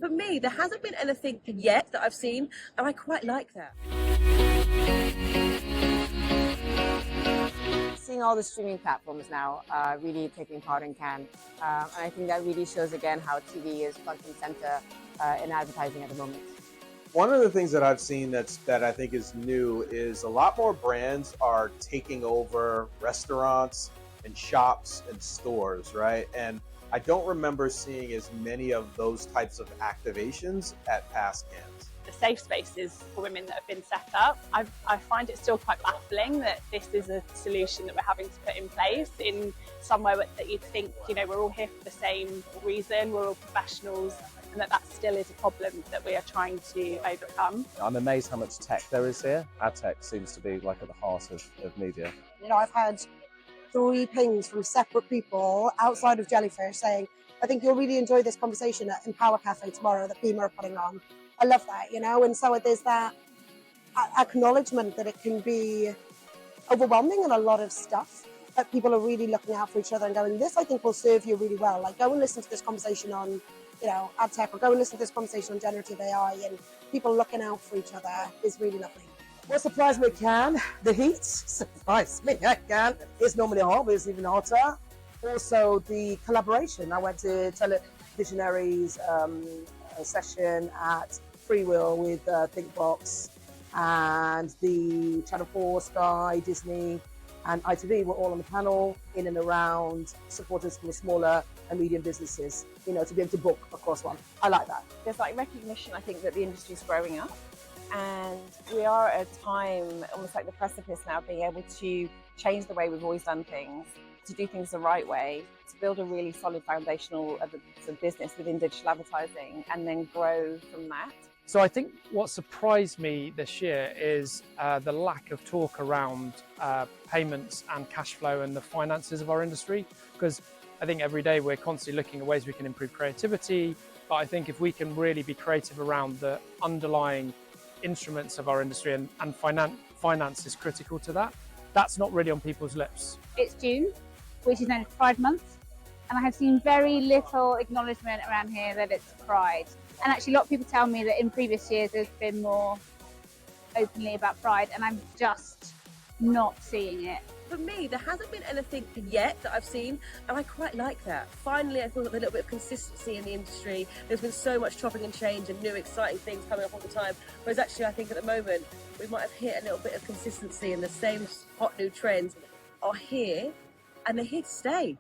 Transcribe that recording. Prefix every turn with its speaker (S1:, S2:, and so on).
S1: For me, there hasn't been anything yet that I've seen, and I quite like that.
S2: Seeing all the streaming platforms now really taking part in Cannes, and I think that really shows again how TV is front and center in advertising at the moment.
S3: One of the things that I've seen that I think is new is a lot more brands are taking over restaurants and shops and stores, right? And I don't remember seeing as many of those types of activations at past Cannes.
S4: The safe spaces for women that have been set up, I find it still quite baffling that this is a solution that we're having to put in place in somewhere that you'd think, we're all here for the same reason, we're all professionals, and that still is a problem that we are trying to overcome.
S5: I'm amazed how much tech there is here. Ad tech seems to be like at the heart of media.
S6: I've had 3 pings from separate people outside of Jellyfish saying, I think you'll really enjoy this conversation at Empower Cafe tomorrow that Beamer are putting on. I love that, and so there's that acknowledgement that it can be overwhelming and a lot of stuff, but people are really looking out for each other and going, this I think will serve you really well. Like, go and listen to this conversation on, ad tech, or go and listen to this conversation on generative AI, and people looking out for each other is really lovely.
S7: What surprised me can, the heat surprised me again. It's normally hot, but it's even hotter. Also the collaboration. I went to Televisionaries session at Freewill with Thinkbox, and the Channel 4, Sky, Disney and ITV were all on the panel in and around supporters from smaller and medium businesses, to be able to book across one. I like that.
S2: There's recognition, I think, that the industry is growing up, and we are at a time, almost like the precipice now, being able to change the way we've always done things, to do things the right way, to build a really solid foundational business within digital advertising, and then grow from that.
S8: So I think what surprised me this year is the lack of talk around payments and cash flow and the finances of our industry, because I think every day we're constantly looking at ways we can improve creativity, but I think if we can really be creative around the underlying instruments of our industry, and finance is critical to that, that's not really on people's lips.
S9: It's June, which is known as Pride Month, and I have seen very little acknowledgement around here that it's Pride. And actually a lot of people tell me that in previous years there's been more openly about Pride, and I'm just not seeing it.
S1: For me, there hasn't been anything yet that I've seen, and I quite like that. Finally, I feel like a little bit of consistency in the industry. There's been so much chopping and change and new exciting things coming up all the time, whereas actually I think at the moment we might have hit a little bit of consistency, and the same hot new trends are here, and they're here to stay.